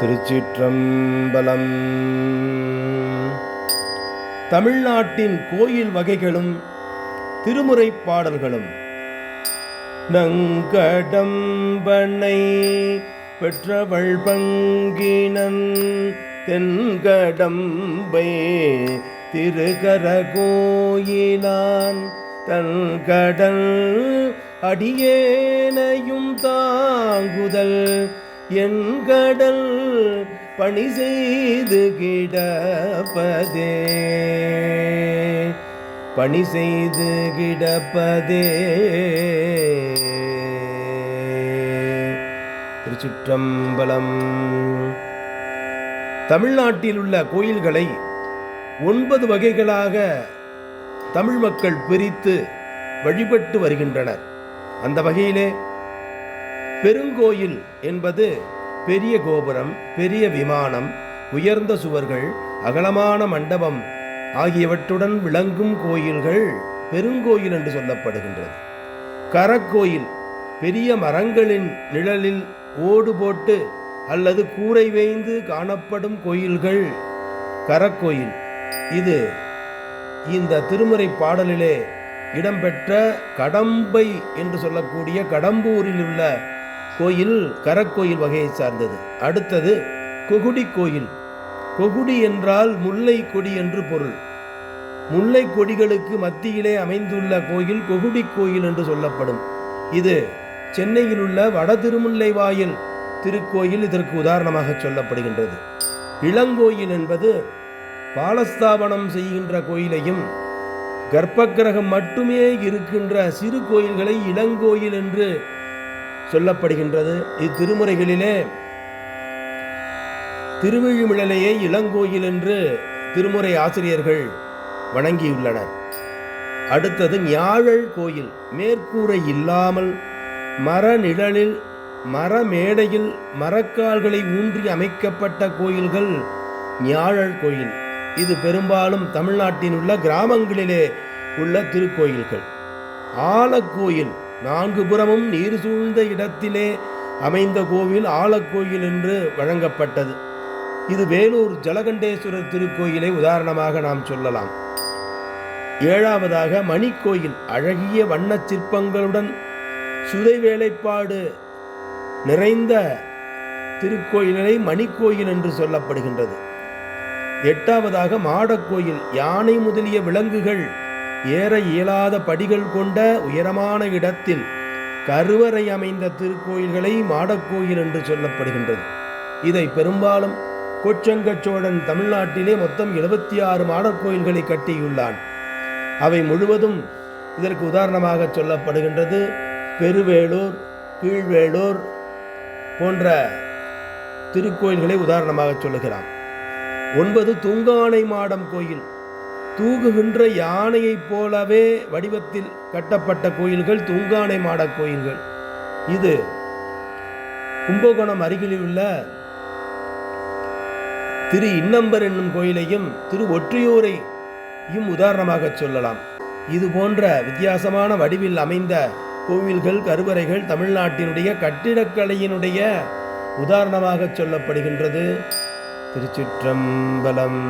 திருச்சிற்றம்பலம். தமிழ்நாட்டின் கோயில் வகைகளும் திருமுறைப் பாடல்களும். நங்கடம்பனை பெற்றவள் பங்கினன் தென்கடம்பை திருகர கோயிலான் தன்கடல் அடியேனையும் தாங்குதல் என் கடல் பணி செய்து கிடப்பதே பணி செய்து கிடப்பதே. திருச்சிற்றம்பலம். தமிழ்நாட்டில் உள்ள கோயில்களை 9 வகைகளாக தமிழ் மக்கள் பிரித்து வழிபட்டு வருகின்றனர். அந்த வகையிலே பெருங்கோயில் என்பது பெரிய கோபுரம், பெரிய விமானம், உயர்ந்த சுவர்கள், அகலமான மண்டபம் ஆகியவற்றுடன் விளங்கும் கோயில்கள் பெருங்கோயில் என்று சொல்லப்படுகின்றது. கரக்கோயில் பெரிய மரங்களின் நிழலில் ஓடு போட்டு அல்லது கூரை வேய்ந்து காணப்படும் கோயில்கள் கரக்கோயில். இது இந்த திருமுறை பாடலிலே இடம்பெற்ற கடம்பை என்று சொல்லக்கூடிய கடம்பூரில் உள்ள கோயில் கரக்கோயில் வகையை சார்ந்தது. அடுத்தது கொகுடி கோயில். கொகுடி என்றால் முல்லை கொடி என்று பொருள். முல்லை கொடிகளுக்கு மத்தியிலே அமைந்துள்ள கோயில் கொகுடி கோயில் என்று சொல்லப்படும். இது சென்னையில் உள்ள வட திருமுல்லைவாயில் திருக்கோயில் இதற்கு உதாரணமாக சொல்லப்படுகின்றது. இளங்கோயில் என்பது பாலஸ்தாபனம் செய்கின்ற கோயிலையும் கர்ப்பகிரகம் மட்டுமே இருக்கின்ற சிறு கோயில்களை இளங்கோயில் என்று சொல்லப்படுகின்றது. இத்திருமுறைகளிலே திருவிழிமிழலையை இளங்கோயில் என்று திருமுறை ஆசிரியர்கள் வணங்கியுள்ளனர். அடுத்தது ஞாழல் கோயில். மேற்கூரை இல்லாமல் மர நிழலில் மர மேடையில் மரக்கால்களை ஊன்றி அமைக்கப்பட்ட கோயில்கள் ஞாழல் கோயில். இது பெரும்பாலும் தமிழ்நாட்டில் உள்ள கிராமங்களிலே உள்ள திருக்கோயில்கள். ஆலக்கோயில் 4 புறமும் நீர் சூழ்ந்த இடத்திலே அமைந்த கோவில் ஆலக்கோயில் என்று வழங்கப்பட்டது. இது வேலூர் ஜலகண்டேஸ்வரர் திருக்கோயிலை உதாரணமாக நாம் சொல்லலாம். 7வதாக மணிக்கோயில். அழகிய வண்ண சிற்பங்களுடன் சுதை வேலைப்பாடு நிறைந்த திருக்கோயிலை மணிக்கோயில் என்று சொல்லப்படுகின்றது. 8வதாக மாடக்கோயில். யானை முதலிய விலங்குகள் ஏற இயலாத படிகள் கொண்ட உயரமான இடத்தில் கருவறை அமைந்த திருக்கோயில்களை மாடக்கோயில் என்று சொல்லப்படுகின்றது. இதை பெரும்பாலும் கொச்சங்கச்சோழன் தமிழ்நாட்டிலே மொத்தம் 76 மாடக்கோயில்களை கட்டியுள்ளான். அவை முழுவதும் இதற்கு உதாரணமாக சொல்லப்படுகின்றது. பெருவேளூர், கீழ்வேளூர் போன்ற திருக்கோயில்களை உதாரணமாக சொல்லுகிறான். 9 தூங்கானை மாடம் கோயில். தூங்குகின்ற யானையைப் போலவே வடிவத்தில் கட்டப்பட்ட கோயில்கள் தூங்கானை மாட கோயில்கள். இது கும்பகோணம் அருகில் உள்ள திரு இன்னம்பர் என்னும் கோயிலையும் திரு ஒற்றியூரையும் உதாரணமாக சொல்லலாம். இது போன்ற வித்தியாசமான வடிவில் அமைந்த கோவில்கள் கருவறைகள் தமிழ்நாட்டினுடைய கட்டிடக்கலையினுடைய உதாரணமாக சொல்லப்படுகின்றது. திருச்சிற்றம்பலம்.